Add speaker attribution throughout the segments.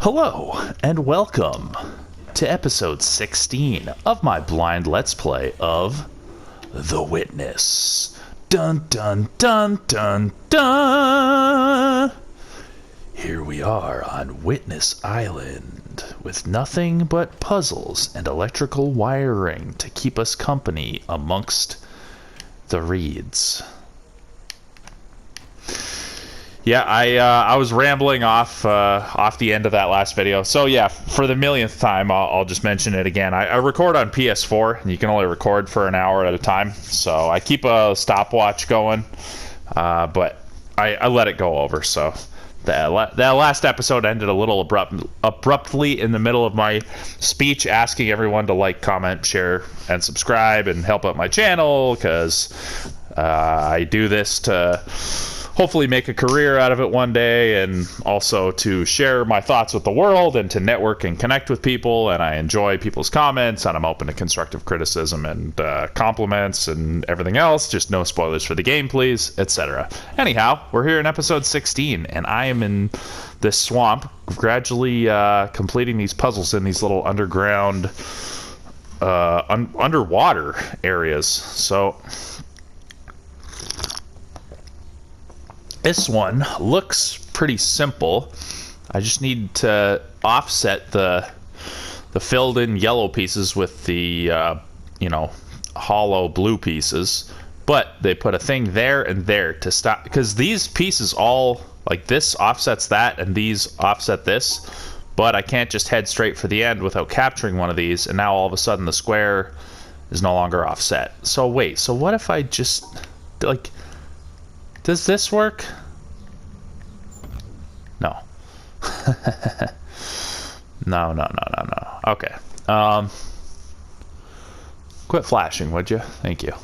Speaker 1: Hello, and welcome to episode 16 of my blind Let's Play of The Witness. Dun dun dun dun dun! Here we are on Witness Island, with nothing but puzzles and electrical wiring to keep us company amongst the reeds. Yeah, I was rambling off the end of that last video. So yeah, for the millionth time, I'll just mention it again. I record on PS4, and you can only record for an hour at a time. So I keep a stopwatch going, but I let it go over. So that last episode ended a little abruptly in the middle of my speech, asking everyone to like, comment, share, and subscribe, and help out my channel, because I do this to hopefully make a career out of it one day, and also to share my thoughts with the world and to network and connect with people. And I enjoy people's comments, and I'm open to constructive criticism and compliments and everything else. Just no spoilers for the game, please, etc. Anyhow, we're here in episode 16, and I am in this swamp, gradually completing these puzzles in these little underground underwater areas. So this one looks pretty simple. I just need to offset the filled in yellow pieces with the hollow blue pieces, but they put a thing there and there to stop, because these pieces all, like, this offsets that and these offset this, but I can't just head straight for the end without capturing one of these, and now all of a sudden the square is no longer offset. So wait, so what if I just, like, does this work? No. No. Okay. Quit flashing, would you? Thank you.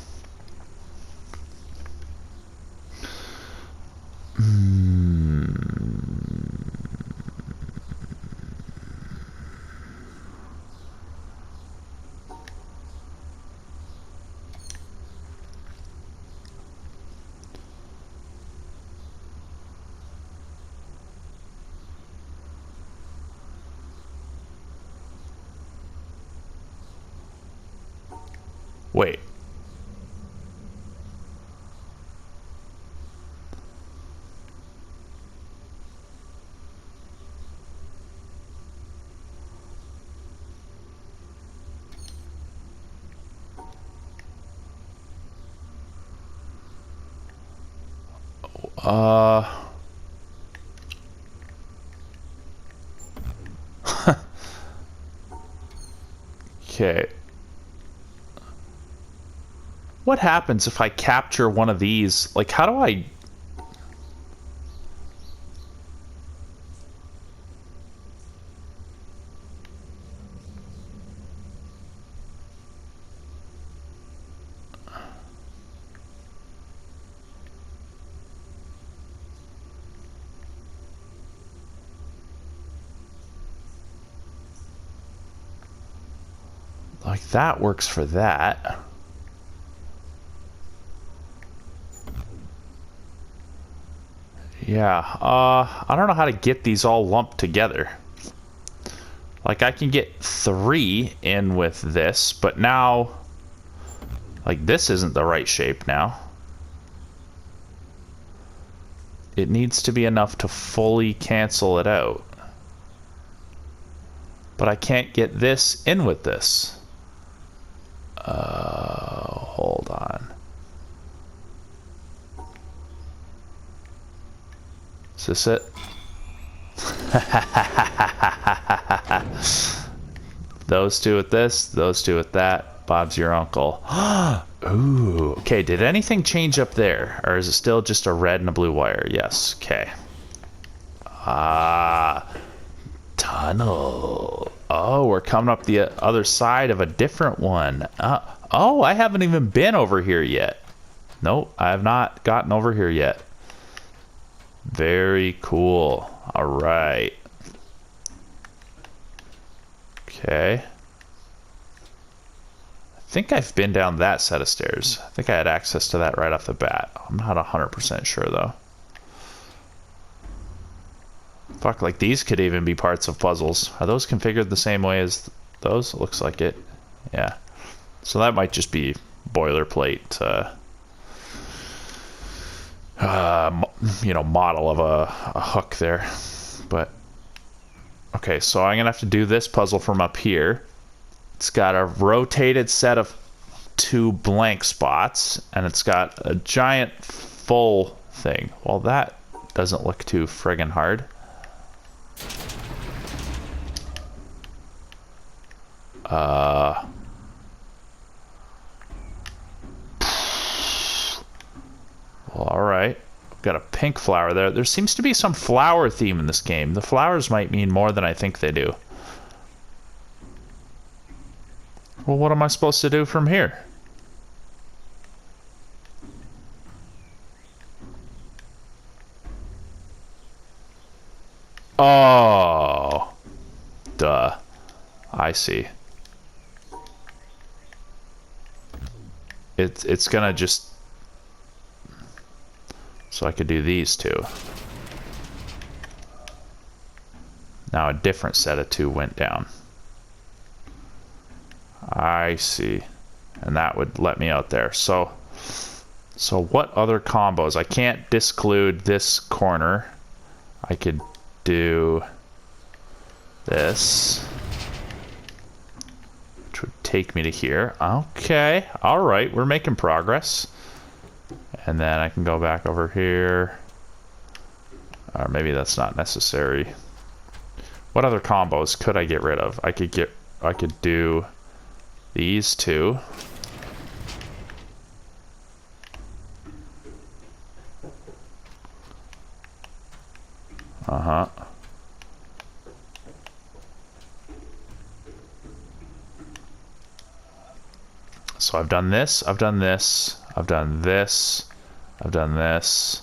Speaker 1: Wait. Okay. What happens if I capture one of these? Like, how do I... Like, that works for that. Yeah, I don't know how to get these all lumped together. Like, I can get 3 in with this, but now, like, this isn't the right shape now. It needs to be enough to fully cancel it out. But I can't get this in with this. Hold on. Is this it? Those two with this, those two with that. Bob's your uncle. Ooh. Okay, did anything change up there? Or is it still just a red and a blue wire? Yes. Okay. Tunnel. Oh, we're coming up the other side of a different one. Oh, I haven't even been over here yet. Nope, I have not gotten over here yet. Very cool. All right. Okay. I think I've been down that set of stairs. I think I had access to that right off the bat. I'm not 100% sure, though. Fuck, like these could even be parts of puzzles. Are those configured the same way as those? Looks like it. Yeah. So that might just be boilerplate, you know, model of a hook there. But, okay, so I'm going to have to do this puzzle from up here. It's got a rotated set of 2 blank spots, and it's got a giant full thing. Well, that doesn't look too friggin' hard. Well, alright. Got a pink flower there. There seems to be some flower theme in this game. The flowers might mean more than I think they do. Well, what am I supposed to do from here? Oh. Duh. I see. It's gonna just... So I could do these 2. Now a different set of 2 went down. I see. And that would let me out there. So what other combos? I can't disclude this corner. I could do this, which would take me to here. Okay. All right. We're making progress. And then I can go back over here. Or maybe that's not necessary. What other combos could I get rid of? I could do these 2. Uh-huh. So I've done this, I've done this, I've done this, I've done this.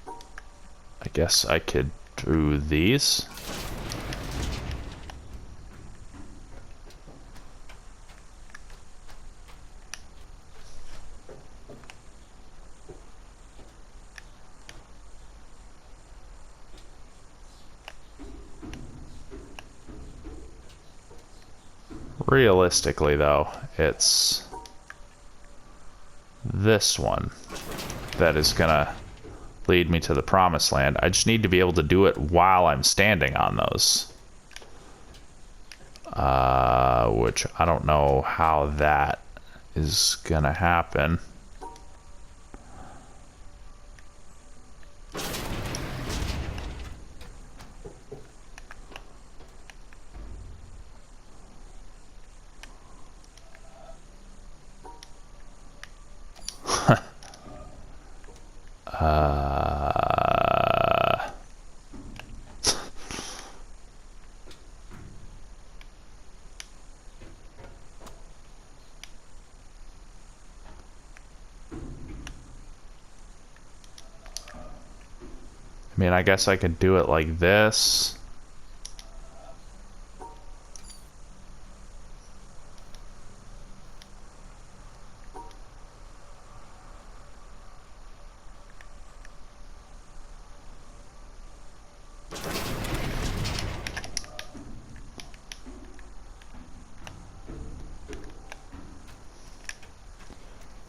Speaker 1: I guess I could do these. Realistically, though, it's this one that is gonna lead me to the promised land. I just need to be able to do it while I'm standing on those. Which I don't know how that is gonna happen. I mean, I guess I could do it like this.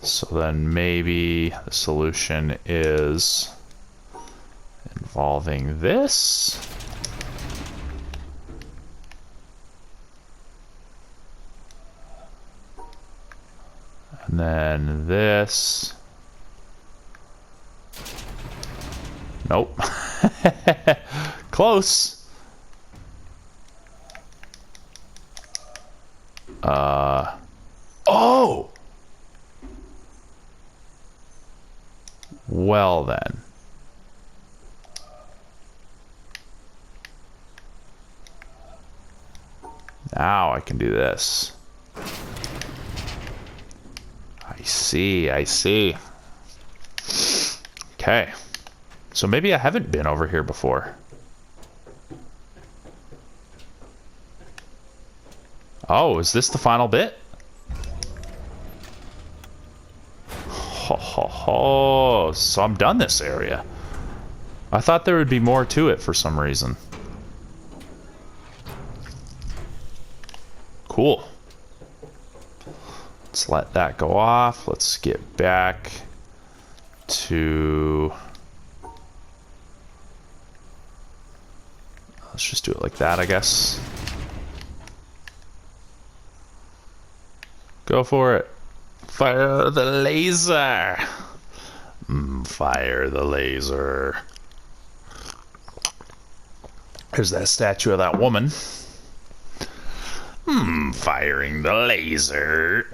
Speaker 1: So then maybe the solution is involving this. And then this. Nope. Close. Oh! Well then. Now I can do this. I see, I see. Okay. So maybe I haven't been over here before. Oh, is this the final bit? Ho ho ho. So I'm done this area. I thought there would be more to it for some reason. Cool. Let's let that go off. Let's get back to... Let's just do it like that, I guess. Go for it. Fire the laser. Fire the laser. There's that statue of that woman. Firing the laser.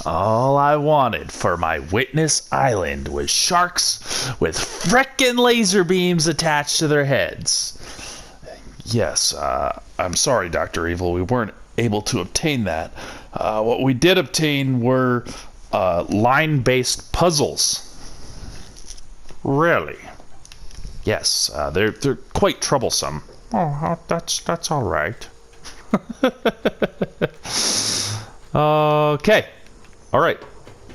Speaker 1: All I wanted for my Witness Island was sharks with frickin' laser beams attached to their heads. Yes, I'm sorry, Dr. Evil. We weren't able to obtain that. What we did obtain were line-based puzzles. Really? Yes, they're quite troublesome. Oh, that's all right. Okay. All right.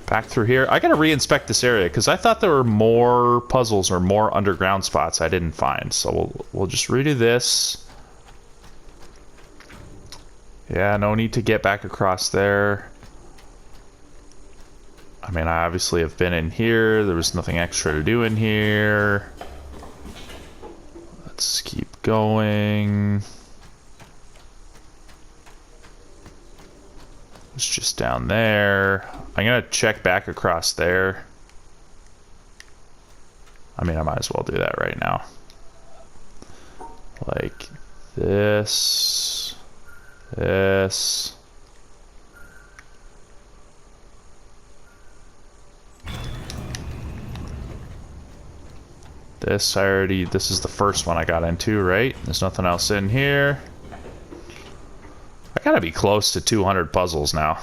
Speaker 1: Back through here. I gotta re-inspect this area because I thought there were more puzzles or more underground spots I didn't find. So we'll just redo this. Yeah, no need to get back across there. I mean, I obviously have been in here. There was nothing extra to do in here. Let's keep going. It's just down there. I'm gonna check back across there. I mean, I might as well do that right now. Like this. This. This is the first one I got into, right? There's nothing else in here. I gotta be close to 200 puzzles now.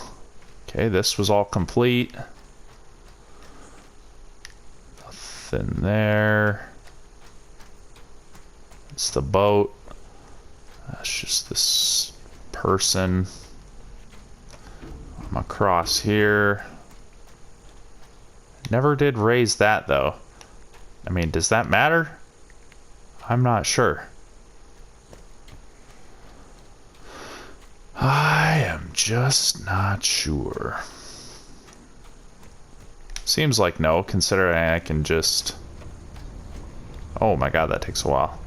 Speaker 1: Okay, this was all complete. Nothing there. It's the boat. That's just this person. I'm across here. Never did raise that though. I mean, does that matter? I'm not sure. I am just not sure. Seems like no, considering I can just... Oh my god, that takes a while.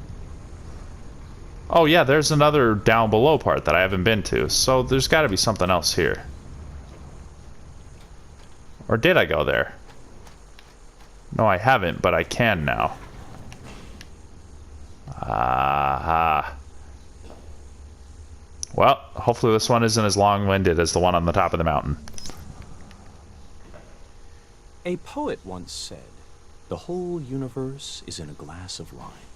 Speaker 1: Oh yeah, there's another down below part that I haven't been to, so there's got to be something else here. Or did I go there? No, I haven't, but I can now. Aha. Well, hopefully this one isn't as long-winded as the one on the top of the mountain.
Speaker 2: A poet once said, "The whole universe is in a glass of wine."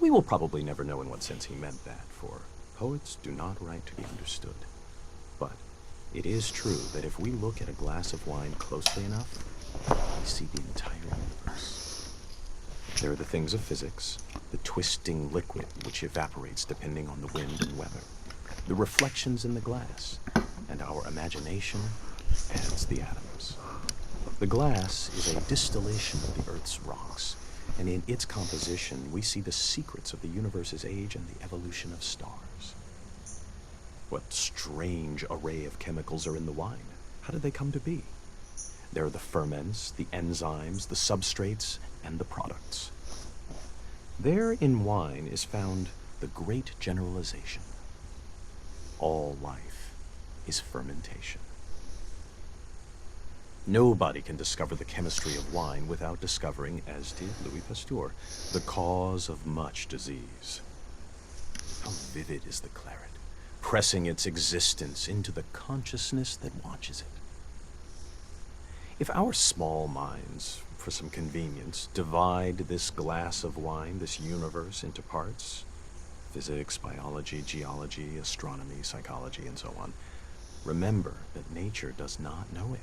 Speaker 2: We will probably never know in what sense he meant that, for poets do not write to be understood. But it is true that if we look at a glass of wine closely enough, we see the entire universe. There are the things of physics, the twisting liquid which evaporates depending on the wind and weather, the reflections in the glass, and our imagination adds the atoms. The glass is a distillation of the Earth's rocks, and in its composition we see the secrets of the universe's age and the evolution of stars. What strange array of chemicals are in the wine? How did they come to be? There are the ferments, the enzymes, the substrates, and the products. There in wine is found the great generalization. All life is fermentation. Nobody can discover the chemistry of wine without discovering, as did Louis Pasteur, the cause of much disease. How vivid is the claret, pressing its existence into the consciousness that watches it. If our small minds, for some convenience, divide this glass of wine, this universe, into parts, physics, biology, geology, astronomy, psychology, and so on, remember that nature does not know it.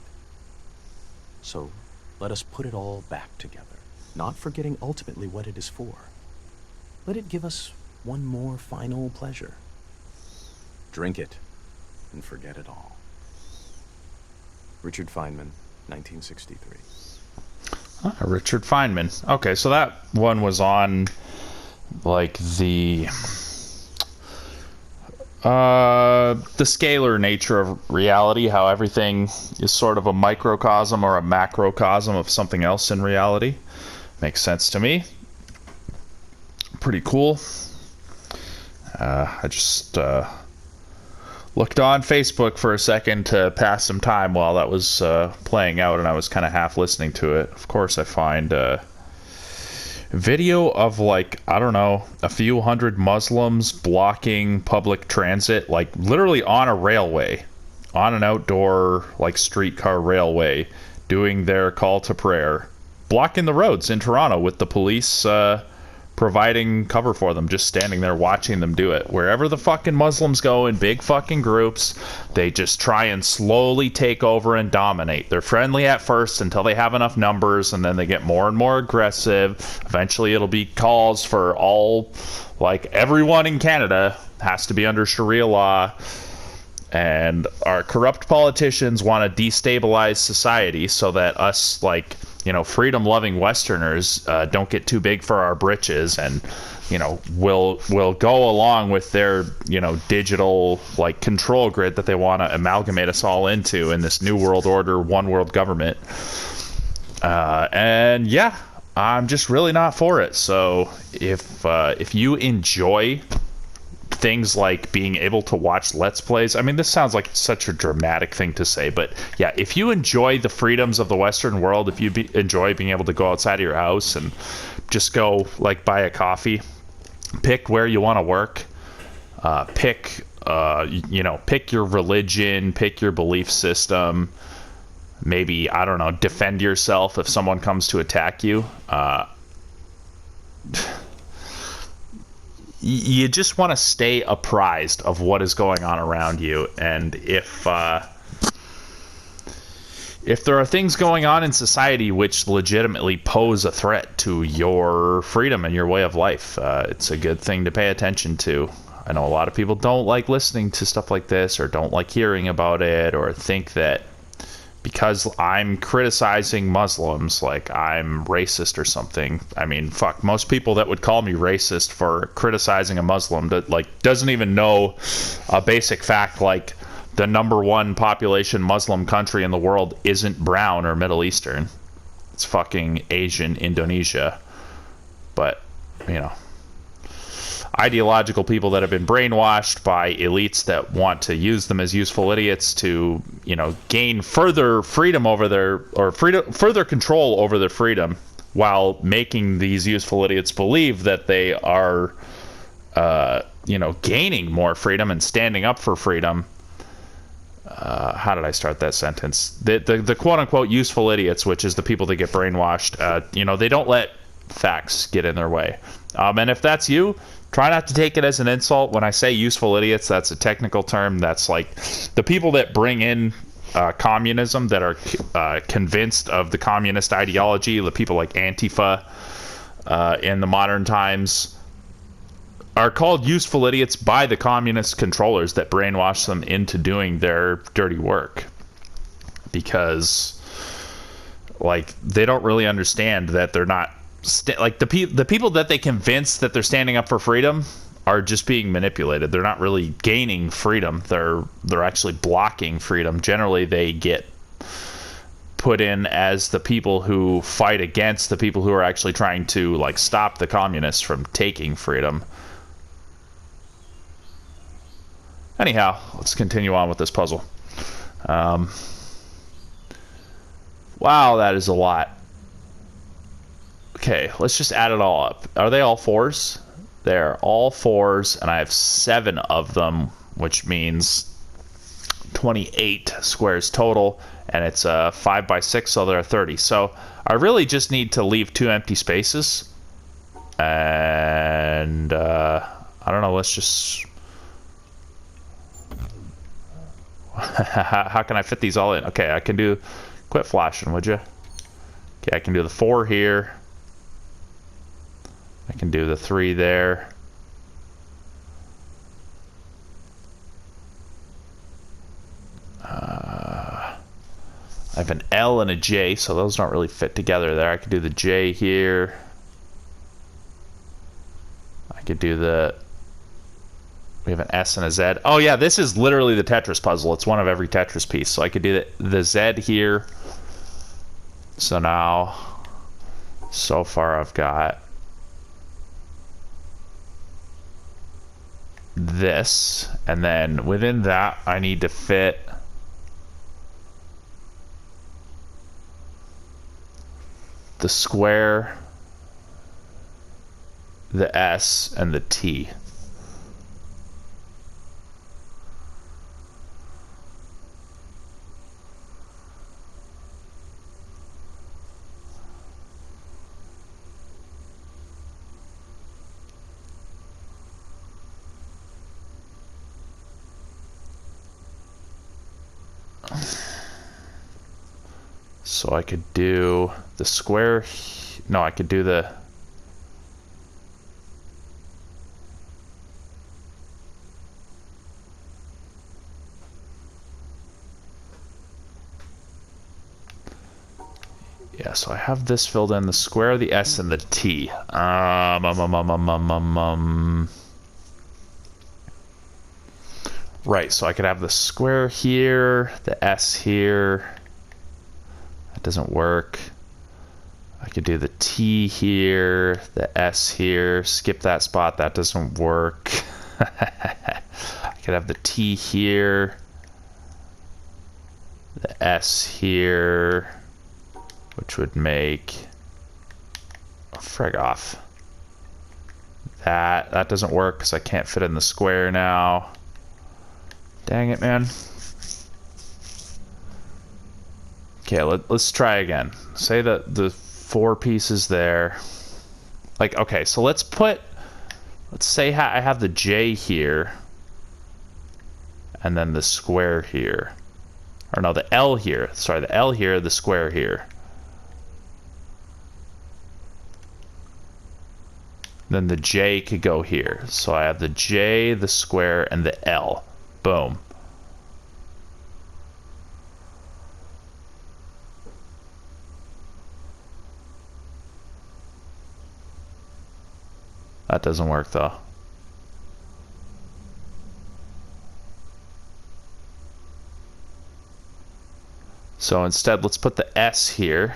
Speaker 2: So let us put it all back together, not forgetting ultimately what it is for. Let it give us one more final pleasure. Drink it and forget it all. Richard Feynman, 1963.
Speaker 1: Richard Feynman. Okay, so that one was on like the scalar nature of reality, how everything is sort of a microcosm or a macrocosm of something else in reality. Makes sense to me. Pretty cool. I just looked on Facebook for a second to pass some time while that was playing out, and I was kind of half listening to it. Of course, I find video of, like, I don't know, a few hundred Muslims blocking public transit, like literally on a railway, on an outdoor like streetcar railway, doing their call to prayer, blocking the roads in Toronto with the police providing cover for them, just standing there watching them do it. Wherever the fucking Muslims go in big fucking groups, they just try and slowly take over and dominate. They're friendly at first until they have enough numbers, and then they get more and more aggressive. Eventually it'll be calls for all, like, everyone in Canada has to be under Sharia law, and our corrupt politicians want to destabilize society so that us, like, you know, freedom-loving Westerners don't get too big for our britches, and, you know, will go along with their, you know, digital, like, control grid that they want to amalgamate us all into in this new world order, one world government. And yeah, I'm just really not for it. So if you enjoy things like being able to watch Let's Plays. I mean, this sounds like such a dramatic thing to say, but yeah, if you enjoy the freedoms of the Western world, if you enjoy being able to go outside of your house and just go, like, buy a coffee, pick where you want to work, pick your religion, pick your belief system, maybe, I don't know, defend yourself if someone comes to attack you. You just want to stay apprised of what is going on around you, and if there are things going on in society which legitimately pose a threat to your freedom and your way of life, it's a good thing to pay attention to. I know a lot of people don't like listening to stuff like this, or don't like hearing about it, or think that because I'm criticizing Muslims, like, I'm racist or something. I mean, fuck, most people that would call me racist for criticizing a Muslim that, like, doesn't even know a basic fact, like the #1 population Muslim country in the world isn't brown or Middle Eastern. It's fucking Asian Indonesia. But, you know, ideological people that have been brainwashed by elites that want to use them as useful idiots to, you know, gain further freedom over further control over their freedom, while making these useful idiots believe that they are, you know, gaining more freedom and standing up for freedom. How did I start that sentence? The quote-unquote useful idiots, which is the people that get brainwashed, you know, they don't let facts get in their way. And if that's you, try not to take it as an insult. When I say useful idiots, that's a technical term. That's like the people that bring in communism, that are convinced of the communist ideology, the people like Antifa in the modern times, are called useful idiots by the communist controllers that brainwash them into doing their dirty work. Because, like, they don't really understand that they're not like the people that they convince that they're standing up for freedom are just being manipulated. They're not really gaining freedom. They're actually blocking freedom. Generally, they get put in as the people who fight against the people who are actually trying to, like, stop the communists from taking freedom. Anyhow, let's continue on with this puzzle. Wow, that is a lot. Okay, let's just add it all up. Are they all 4s? They're all 4s, and I have 7 of them, which means 28 squares total, and it's a 5 by 6, so there are 30. So I really just need to leave 2 empty spaces, and I don't know, let's just... How can I fit these all in? Okay, I can do... Quit flashing, would you? Okay, I can do the 4 here. I can do the 3 there. I have an L and a J, so those don't really fit together there. I could do the J here. I could do the... We have an S and a Z. Oh yeah, this is literally the Tetris puzzle. It's one of every Tetris piece. So I could do the Z here. So now, so far I've got this. And then within that, I need to fit the square, the S, and the T. So I could do the square. No, I could do the... Yeah, so I have this filled in, the square, the S, and the T. Right, so I could have the square here, the S here. That doesn't work. I could do the T here, the S here, skip that spot, that doesn't work. I could have the T here, the S here, which would make... Oh, frig off. That doesn't work because I can't fit in the square now. Dang it, man. Okay, let's try again. Say that the 4 pieces there. Like, okay, so let's say I have the J here. And then the square here. Or no, the L here. Sorry, the L here, the square here. Then the J could go here. So I have the J, the square, and the L. Boom. That doesn't work though. So instead, let's put the S here.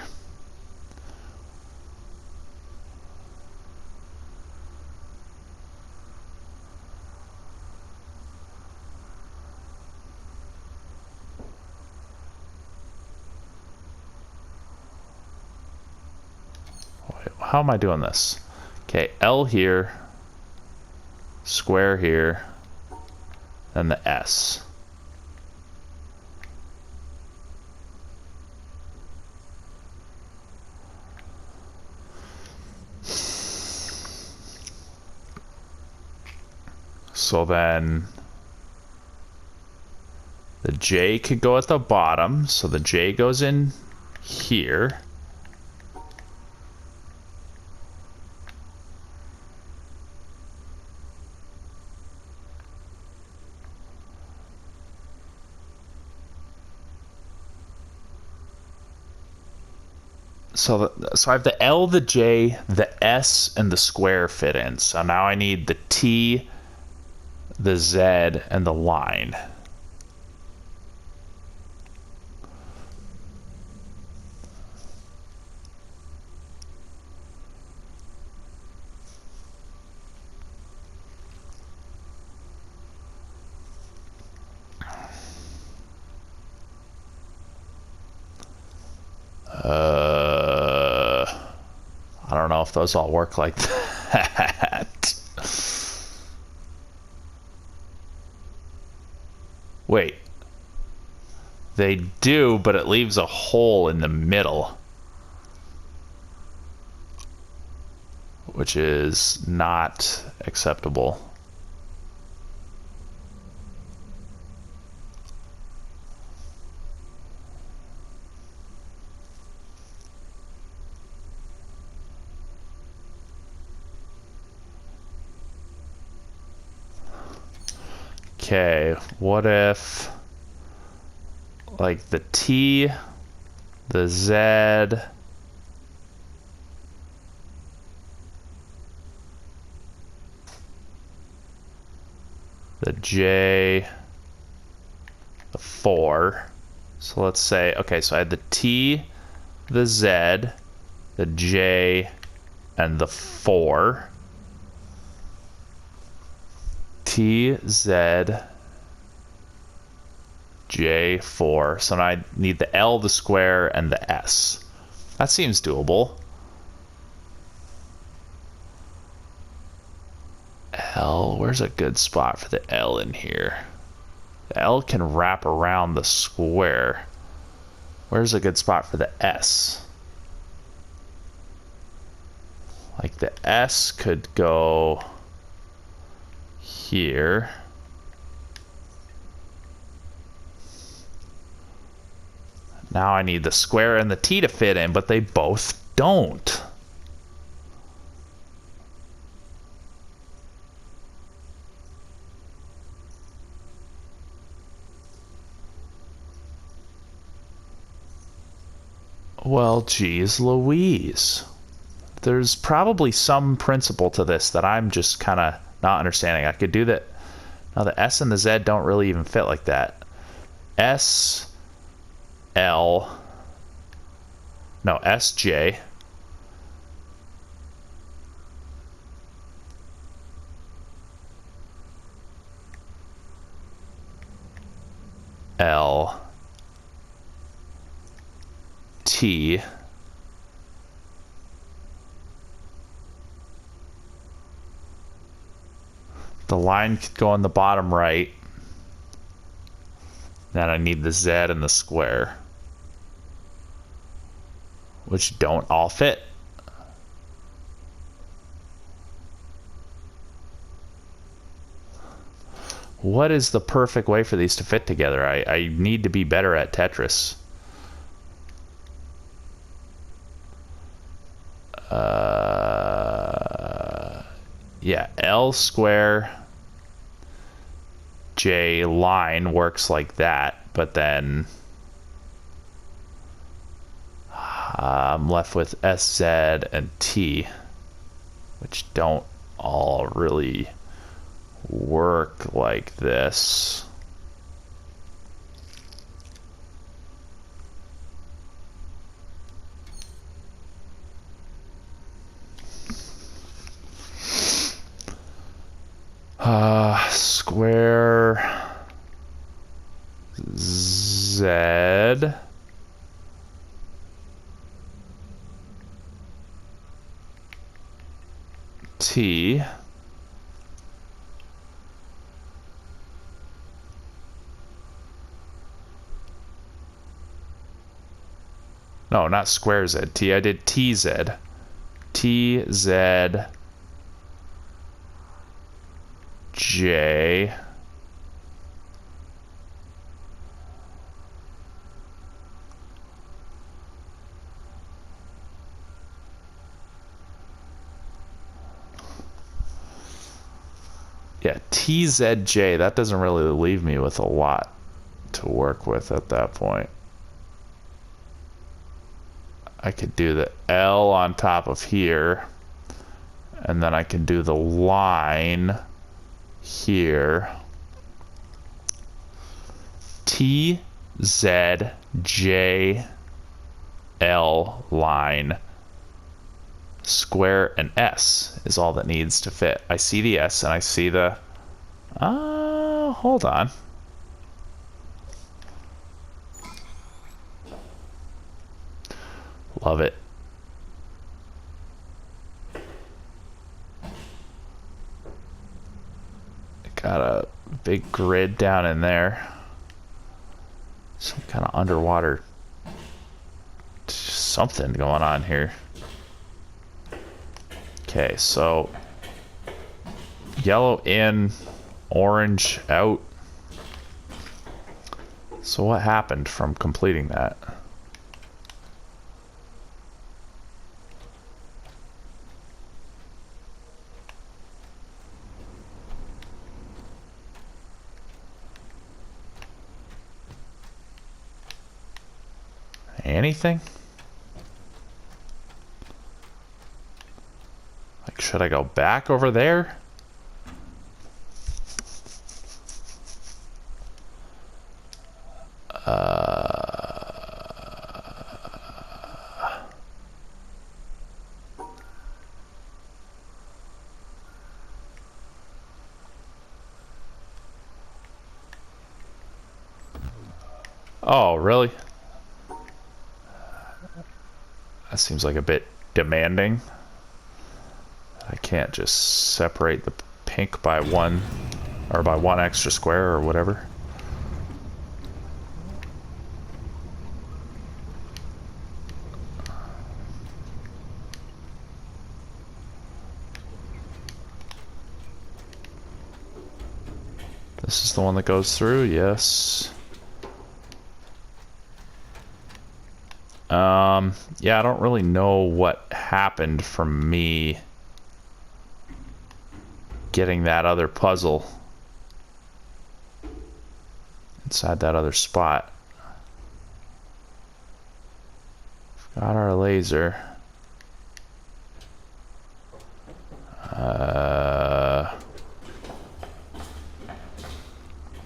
Speaker 1: Wait, how am I doing this? Okay, L here, square here, and the S. So then the J could go at the bottom, so the J goes in here. So I have the L, the J, the S, and the square fit in. So now I need the T, the Z, and the line. I don't know if those all work like that. Wait. They do, but it leaves a hole in the middle. Which is not acceptable. Okay, what if, like, the T the Z, the J, the 4. So let's say, okay, so I had the T, the Z, the J, and the 4. T, Z, J, 4. So now I need the L, the square, and the S. That seems doable. L, where's a good spot for the L in here? The L can wrap around the square. Where's a good spot for the S? Like the S could go here. Now I need the square and the T to fit in, but they both don't. Well, geez Louise. There's probably some principle to this that I'm just kind of not understanding. I could do that. Now the S and the Z don't really even fit like that. S, L, no, S, J. L, T, the line could go on the bottom right. Then I need the Z and the square, which don't all fit. What is the perfect way for these to fit together? I need to be better at Tetris. Yeah, L square J line works like that, but then I'm left with S, Z, and T, which don't all really work like this. Square Z T no, not square Z T. I did TZ. TZ J yeah, TZJ. That doesn't really leave me with a lot to work with at that point. I could do the L on top of here, and then I can do the line here. T, Z, J, L line, square, and S is all that needs to fit. I see the S and I see the... hold on. Love it. Got a big grid down in there. Some kind of underwater something going on here. Okay, so yellow in, orange out. So what happened from completing that? anything? Like, should I go back over there? Oh, really? That seems like a bit demanding. I can't just separate the pink by one, or by one extra square or whatever. This is the one that goes through, yes. Yeah, I don't really know what happened from me getting that other puzzle inside that other spot. Got our laser.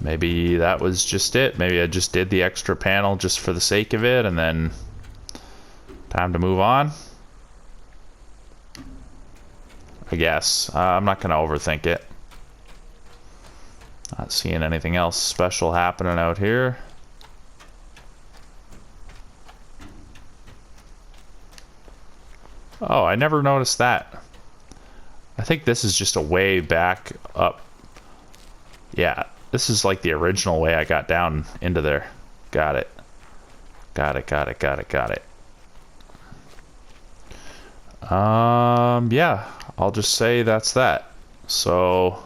Speaker 1: Maybe that was just it. Maybe I just did the extra panel just for the sake of it, and then time to move on, I guess. I'm not gonna overthink it. Not seeing anything else special happening out here. Oh, I never noticed that. I think this is just a way back up. Yeah, this is like the original way I got down into there. Got it. Got it, got it, got it, got it. Yeah, I'll just say that's that. So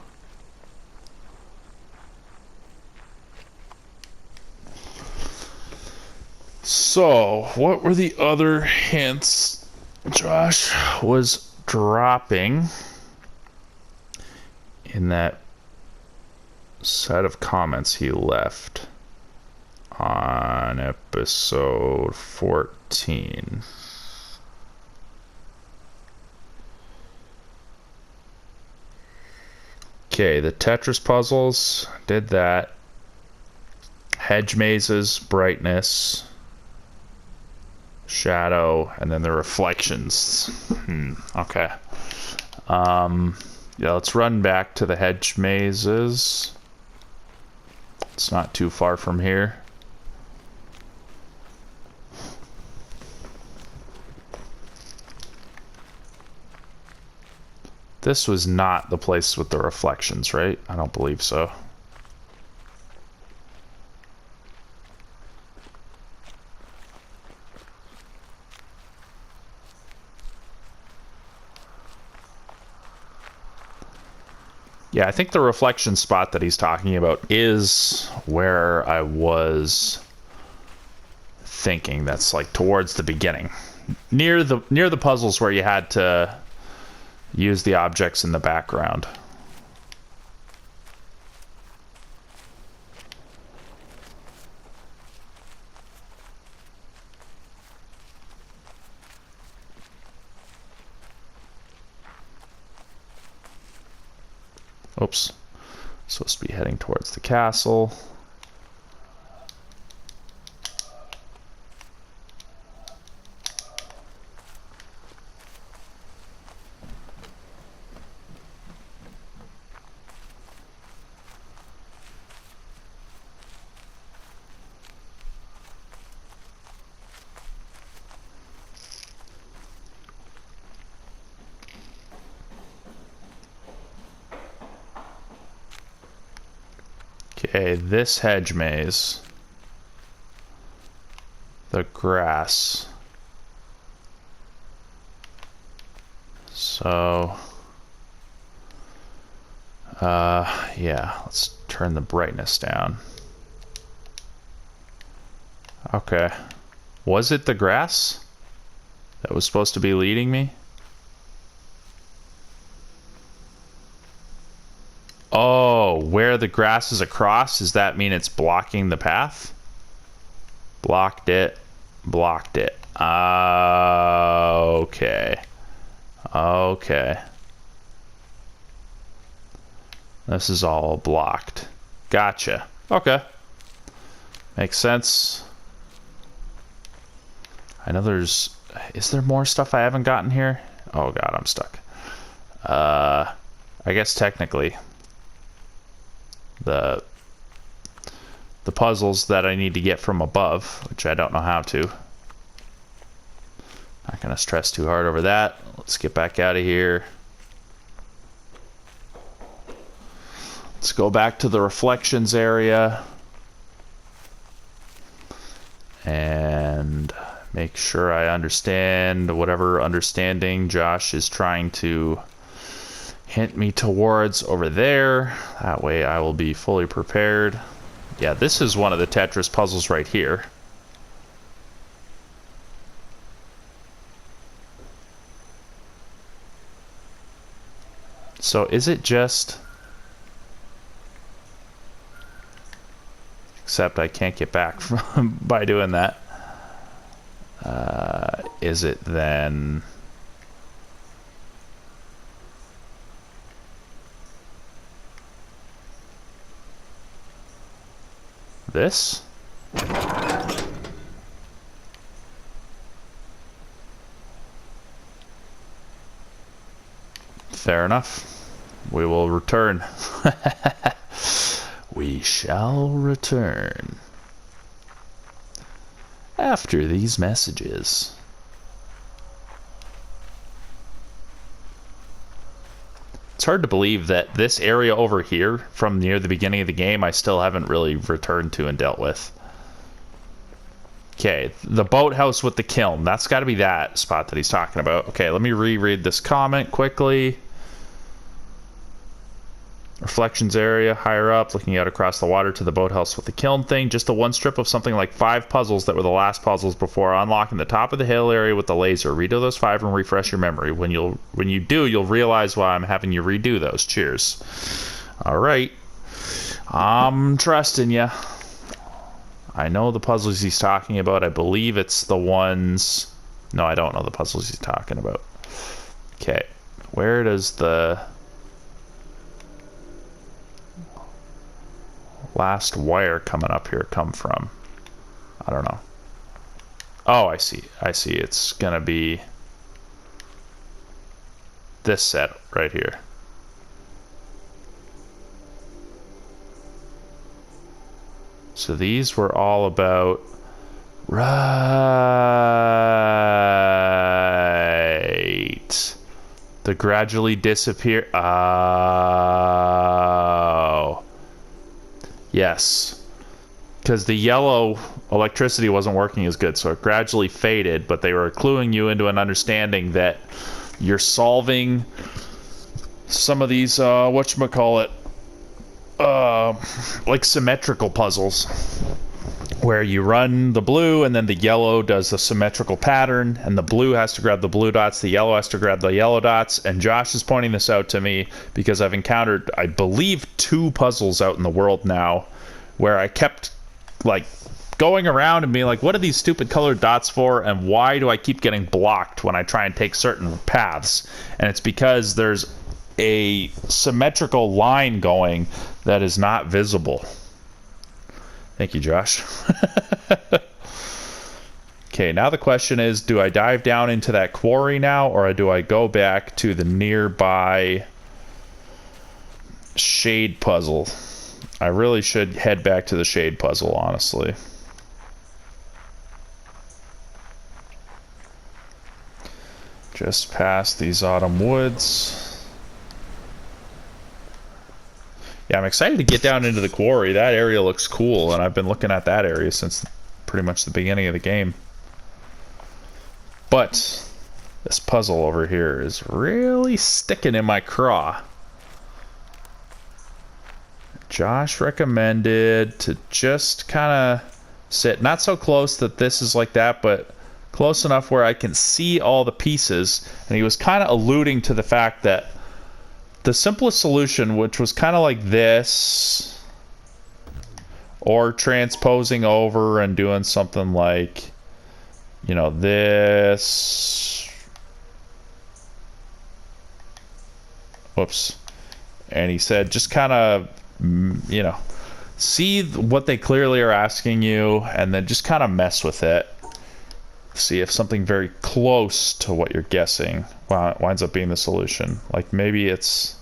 Speaker 1: what were the other hints Josh was dropping in that set of comments he left on episode 14? Okay, the Tetris puzzles, did that. Hedge mazes, brightness, shadow, and then the reflections. Okay. Yeah, let's run back to the hedge mazes. It's not too far from here. This was not the place with the reflections, right? I don't believe so. Yeah, I think the reflection spot that he's talking about is where I was thinking. That's like towards the beginning. Near the puzzles where you had to use the objects in the background. Oops. Supposed to be heading towards the castle. Okay, this hedge maze. The grass. So, yeah, let's turn the brightness down. Okay. Was it the grass that was supposed to be leading me? Oh, where the grass is across, does that mean it's blocking the path? Blocked it. blocked it. Okay. Okay. This is all blocked. Gotcha. Okay. Makes sense. I know there's... Is there more stuff I haven't gotten here? Oh god, I'm stuck. I guess technically the puzzles that I need to get from above, which I don't know how to. Not gonna stress too hard over that. Let's get back out of here. Let's go back to the reflections area and make sure I understand whatever understanding Josh is trying to hint me towards over there. That way I will be fully prepared. Yeah, this is one of the Tetris puzzles right here. So is it just... Except I can't get back from by doing that. Is it then... This? Fair enough. We will return. We shall return. After these messages. It's hard to believe that this area over here, from near the beginning of the game, I still haven't really returned to and dealt with. Okay, the boathouse with the kiln. That's got to be that spot that he's talking about. Okay, let me reread this comment quickly. Reflections area, higher up, looking out across the water to the boathouse with the kiln thing. Just the one strip of something like 5 puzzles that were the last puzzles before unlocking the top of the hill area with the laser. Redo those 5 and refresh your memory. When you do, you'll realize why I'm having you redo those. Cheers. Alright. I'm trusting you. I know the puzzles he's talking about. I believe it's the ones... No, I don't know the puzzles he's talking about. Okay. Where does the... last wire coming up here come from? I don't know. Oh, I see. I see. It's gonna be this set right here. So these were all about... Right. The gradually disappear... Oh... Yes, because the yellow electricity wasn't working as good, so it gradually faded, but they were cluing you into an understanding that you're solving some of these, whatchamacallit, like symmetrical puzzles, where you run the blue and then the yellow does a symmetrical pattern, and the blue has to grab the blue dots, the yellow has to grab the yellow dots, and Josh is pointing this out to me because I've encountered, I believe, 2 puzzles out in the world now where I kept, like, going around and being like, what are these stupid colored dots for, and why do I keep getting blocked when I try and take certain paths? And it's because there's a symmetrical line going that is not visible. Thank you, Josh. Okay, now the question is, do I dive down into that quarry now, or do I go back to the nearby shade puzzle? I really should head back to the shade puzzle, honestly. Just past these autumn woods. Yeah, I'm excited to get down into the quarry. That area looks cool, and I've been looking at that area since pretty much the beginning of the game. But this puzzle over here is really sticking in my craw. Josh recommended to just kind of sit, not so close that this is like that, but close enough where I can see all the pieces. And he was kind of alluding to the fact that the simplest solution, which was kind of like this, or transposing over and doing something like you know, this. Whoops. And he said, just kind of, you know, see what they clearly are asking you, and then just kind of mess with it. See if something very close to what you're guessing winds up being the solution. Like maybe it's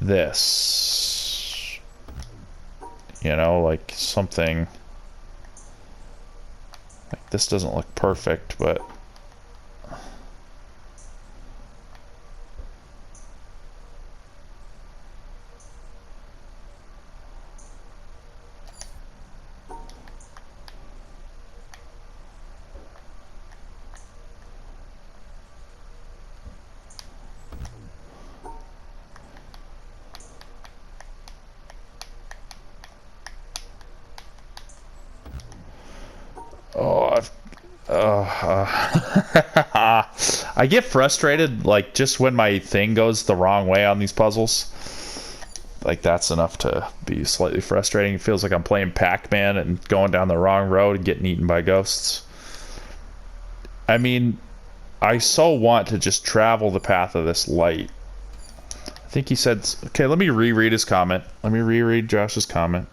Speaker 1: this. You know, like something. Like this doesn't look perfect, but. I get frustrated, like, just when my thing goes the wrong way on these puzzles. Like, that's enough to be slightly frustrating. It feels like I'm playing Pac-Man and going down the wrong road and getting eaten by ghosts. I mean, I so want to just travel the path of this light. I think he said... Okay, let me reread his comment. Let me reread Josh's comment.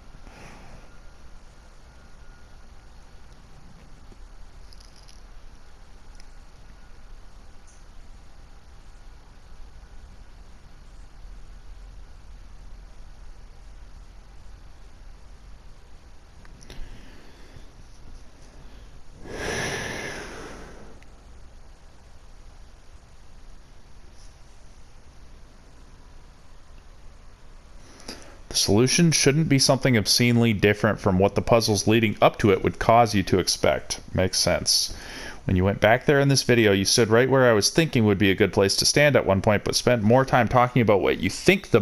Speaker 1: The solution shouldn't be something obscenely different from what the puzzles leading up to it would cause you to expect. Makes sense. When you went back there in this video, you stood right where I was thinking would be a good place to stand at one point, but spent more time talking about what you think the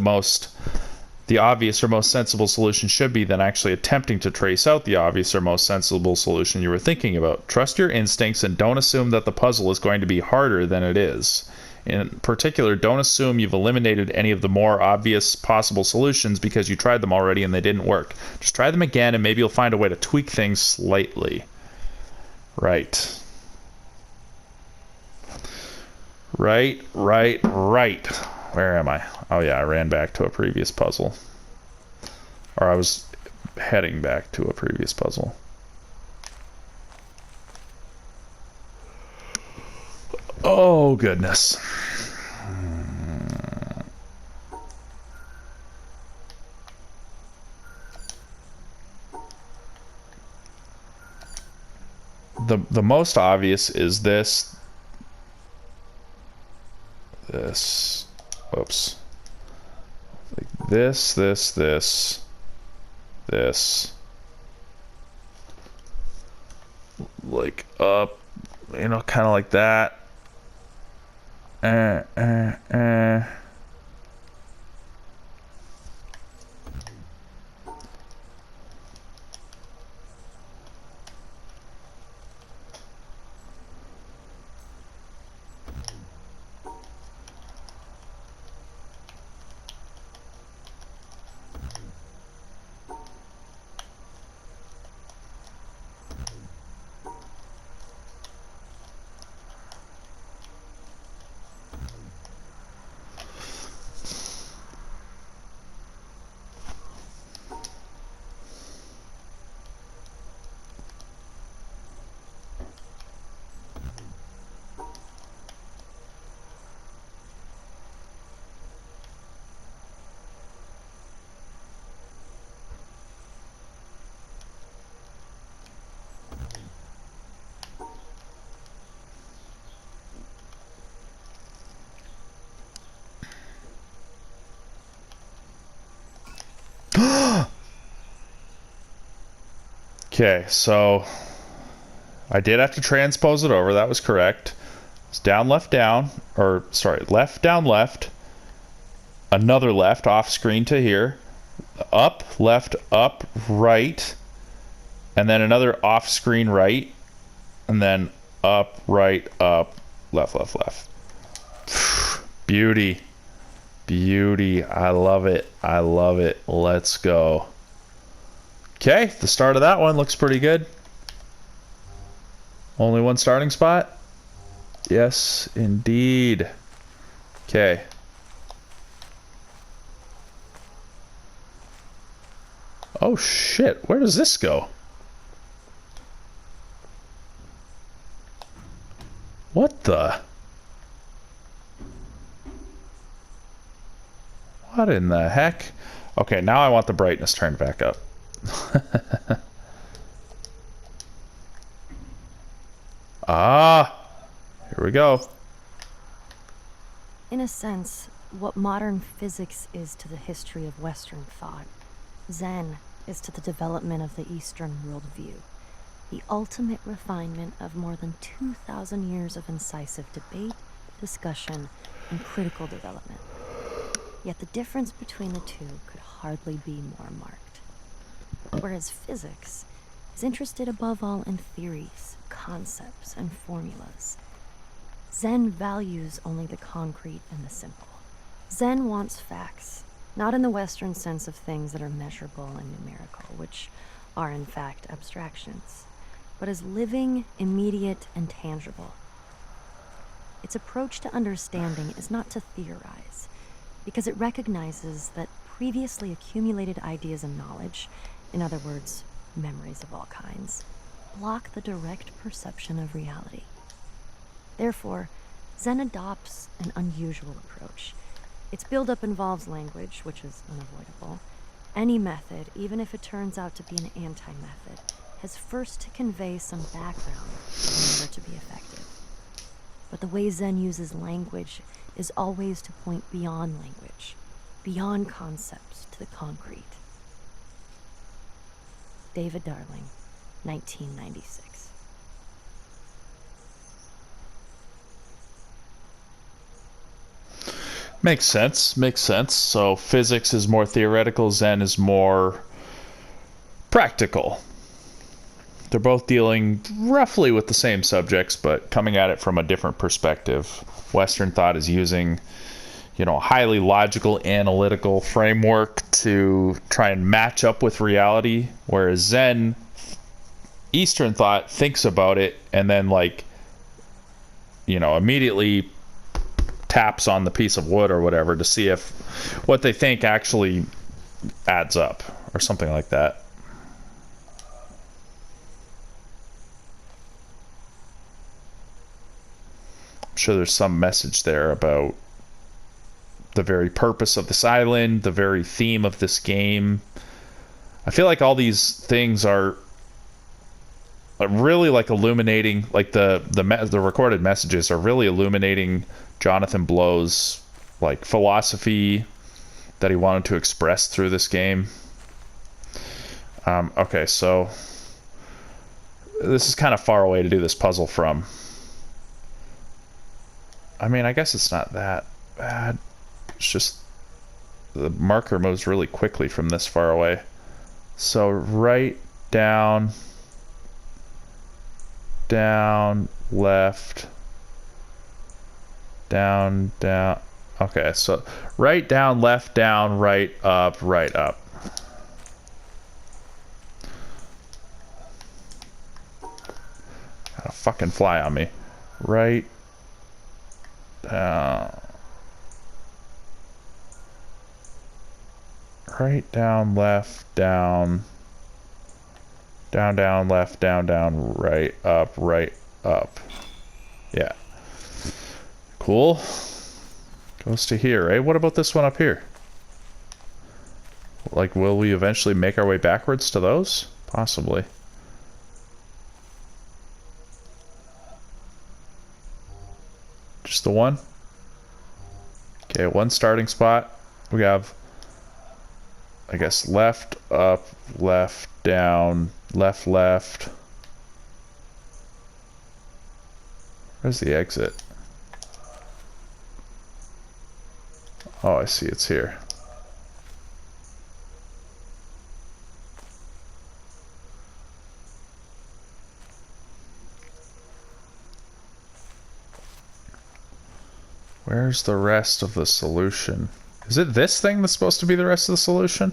Speaker 1: obvious or most sensible solution should be than actually attempting to trace out the obvious or most sensible solution you were thinking about. Trust your instincts and don't assume that the puzzle is going to be harder than it is. In particular, don't assume you've eliminated any of the more obvious possible solutions because you tried them already and they didn't work. Just try them again and maybe you'll find a way to tweak things slightly. Right. Right. Where am I? Oh yeah, I ran back to a previous puzzle. Or I was heading back to a previous puzzle. Oh, goodness. The most obvious is this. Whoops. Like this. Like up, you know, kind of like that. Okay, so I did have to transpose it over. That was correct. It's down, left, down. Or, sorry, left, down, left. Another left off screen to here. Up, left, up, right. And then another off screen right. And then up, right, up, left, left, left. Beauty. Beauty. I love it. I love it. Let's go. Okay, the start of that one looks pretty good. Only one starting spot? Yes, indeed. Okay. Oh shit, where does this go? What the? What in the heck? Okay, now I want the brightness turned back up. Ah, here we go.
Speaker 3: In a sense, what modern physics is to the history of Western thought, Zen is to the development of the Eastern worldview, the ultimate refinement of more than 2,000 years of incisive debate, discussion, and critical development. Yet the difference between the two could hardly be more marked. Whereas physics is interested above all in theories, concepts, and formulas, Zen values only the concrete and the simple. Zen wants facts, not in the Western sense of things that are measurable and numerical, which are in fact abstractions, but as living, immediate, and tangible. Its approach to understanding is not to theorize, because it recognizes that previously accumulated ideas and knowledge, in other words, memories of all kinds, block the direct perception of reality. Therefore, Zen adopts an unusual approach. Its buildup involves language, which is unavoidable. Any method, even if it turns out to be an anti-method, has first to convey some background in order to be effective. But the way Zen uses language is always to point beyond language, beyond concepts to the concrete. David Darling, 1996.
Speaker 1: Makes sense. Makes sense. So physics is more theoretical, Zen is more practical. They're both dealing roughly with the same subjects, but coming at it from a different perspective. Western thought is using, you know, a highly logical, analytical framework to try and match up with reality, whereas Zen, Eastern thought, thinks about it and then, like, you know, immediately taps on the piece of wood or whatever to see if what they think actually adds up or something like that. I'm sure there's some message there about the very purpose of this island, the very theme of this game. I feel like all these things are really like illuminating, like the recorded messages are really illuminating Jonathan Blow's like philosophy that he wanted to express through this game. Okay, so this is kind of far away to do this puzzle from. I mean, I guess it's not that bad. It's just the marker moves really quickly from this far away. So right down, down, left, down, down. Okay, so right, down, left, down, right, up, right, up. Got a fucking fly on me. Right, down. Right, down, left, down. Down, down, left, down, down, right, up, yeah. Cool. Goes to here, eh? What about this one up here? Like, will we eventually make our way backwards to those? Possibly. Just the one? Okay, one starting spot. We have, I guess, left, up, left, down, left, left. Where's the exit? Oh, I see, it's here. Where's the rest of the solution? Is it this thing that's supposed to be the rest of the solution?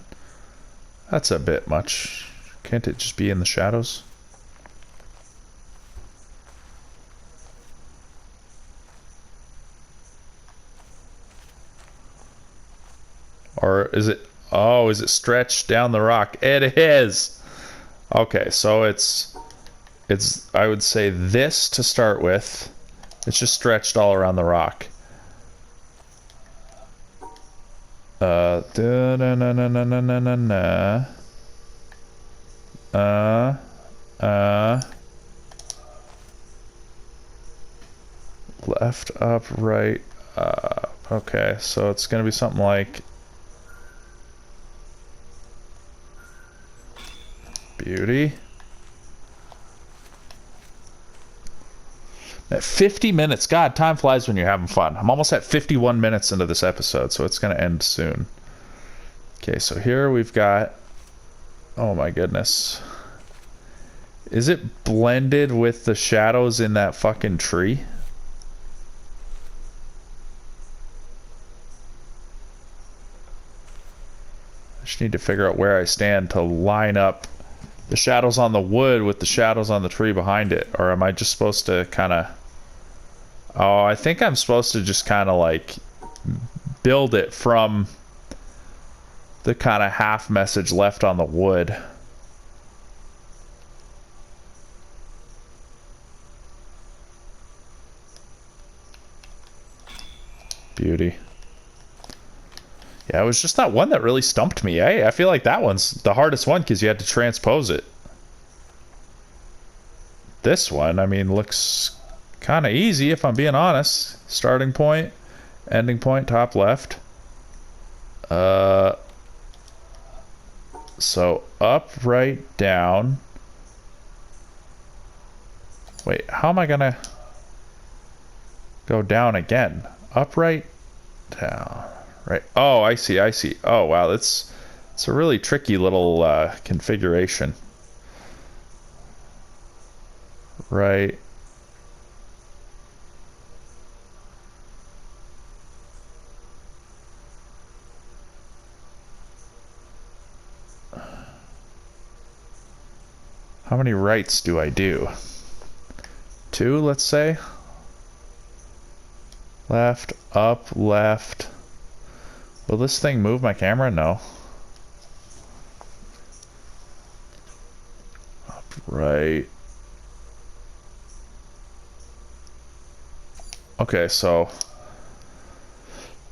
Speaker 1: That's a bit much. Can't it just be in the shadows? Or is it... Oh, is it stretched down the rock? It is! Okay, so it's... I would say this to start with. It's just stretched all around the rock. Left, up, right, up. Okay, so it's gonna be something like... Beauty. At 50 minutes. God, time flies when you're having fun. I'm almost at 51 minutes into this episode, so it's going to end soon. Okay, so here we've got... Oh my goodness. Is it blended with the shadows in that fucking tree? I just need to figure out where I stand to line up the shadows on the wood with the shadows on the tree behind it. Or am I just supposed to kind of... Oh, I think I'm supposed to just kind of like build it from the kind of half message left on the wood. Beauty. Yeah, it was just that one that really stumped me, eh? I feel like that one's the hardest one because you had to transpose it. This one, I mean, looks kind of easy if I'm being honest. Starting point, ending point, top left. So up, right, down. Wait, how am I gonna go down again? Up, right, down, right. Oh, I see, I see. Oh, wow, it's a really tricky little configuration. Right. How many rights do I do? 2, let's say. Left, up, left. Will this thing move my camera? No. Up, right. Okay, so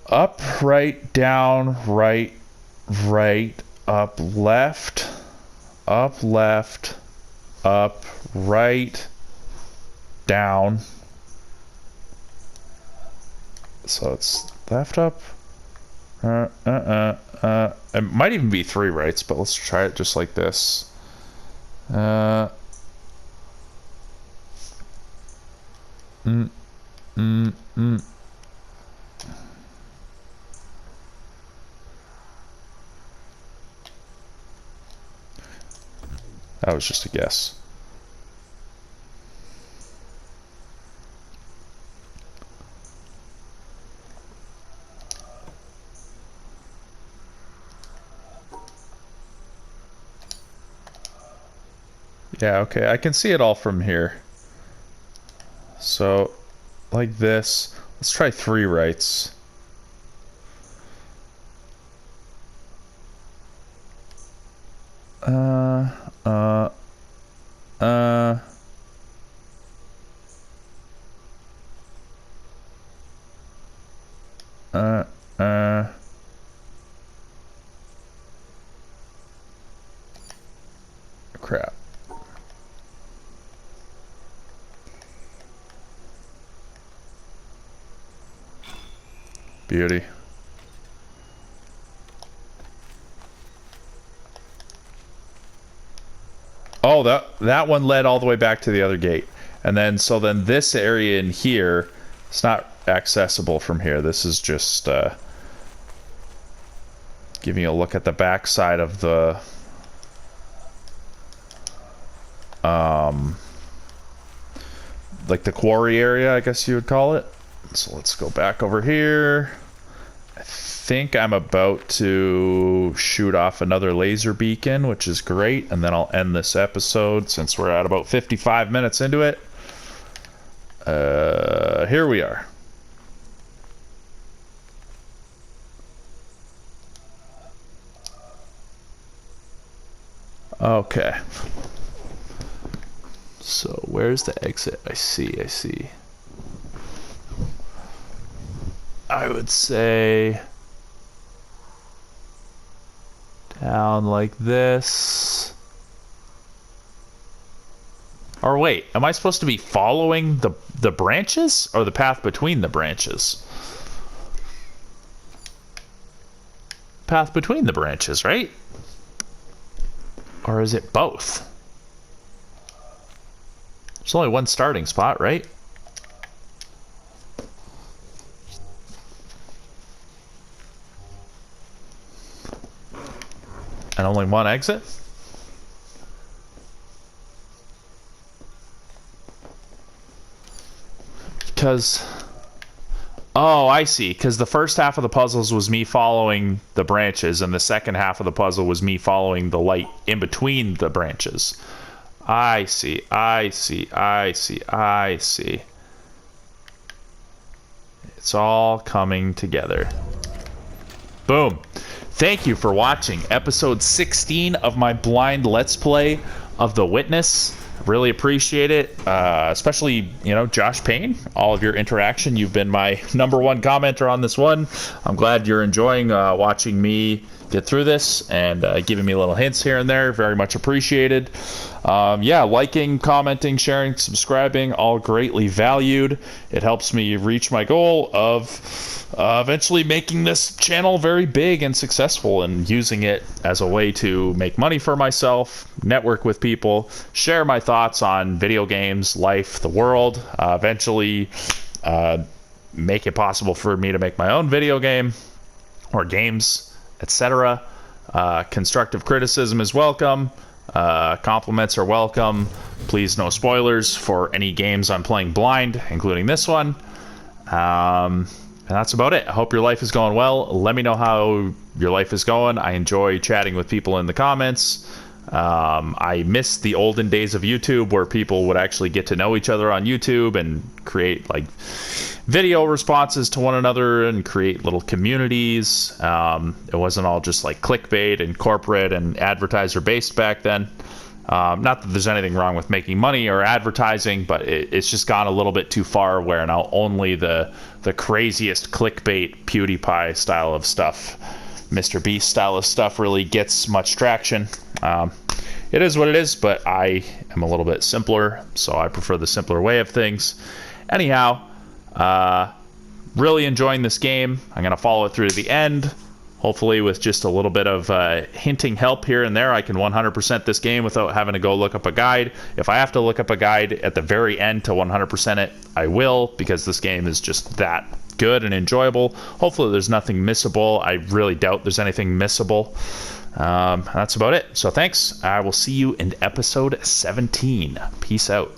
Speaker 1: up, right, down, right, right, up, left, up, left, up, right, down. So it's left, up. It might even be 3 rights, but let's try it just like this. That was just a guess. Yeah, okay, I can see it all from here. So, like this. Let's try 3 rights. Crap. Beauty. Oh, that one led all the way back to the other gate. And then, so then this area in here, it's not accessible from here. This is just giving you a look at the back side of the like the quarry area, I guess you would call it. So let's go back over here. I think I'm about to shoot off another laser beacon, which is great, and then I'll end this episode since we're at about 55 minutes into it. Here we are. Okay. So where's the exit? I see. I would say down like this. Or wait, am I supposed to be following the branches or the path between the branches? Path between the branches, right? Or is it both? There's only one starting spot, right? And only one exit? Because... Oh, I see. Because the first half of the puzzles was me following the branches, and the second half of the puzzle was me following the light in between the branches. I see. It's all coming together. Boom. Thank you for watching episode 16 of my blind Let's Play of The Witness. Really appreciate it, especially, you know, Josh Payne, all of your interaction. You've been my #1 commenter on this one. I'm glad you're enjoying watching me get through this and giving me little hints here and there. Very much appreciated. Yeah, liking, commenting, sharing, subscribing, all greatly valued. It helps me reach my goal of eventually making this channel very big and successful and using it as a way to make money for myself, network with people, share my thoughts on video games, life, the world, eventually make it possible for me to make my own video game or games, etc. Constructive criticism is welcome. Compliments are welcome. Please no spoilers for any games I'm playing blind, including this one. And that's about it. I hope your life is going well. Let me know how your life is going. I enjoy chatting with people in the comments. I miss the olden days of YouTube where people would actually get to know each other on YouTube and create like video responses to one another and create little communities. It wasn't all just like clickbait and corporate and advertiser based back then. Not that there's anything wrong with making money or advertising, but it's just gone a little bit too far where now only the craziest clickbait PewDiePie style of stuff, Mr. Beast style of stuff really gets much traction. It is what it is, but I am a little bit simpler, so I prefer the simpler way of things. Anyhow, really enjoying this game. I'm going to follow it through to the end. Hopefully with just a little bit of hinting help here and there, I can 100% this game without having to go look up a guide. If I have to look up a guide at the very end to 100% it, I will, because this game is just that good and enjoyable. Hopefully there's nothing missable. I really doubt there's anything missable. That's about it. So thanks. I will see you in episode 17. Peace out.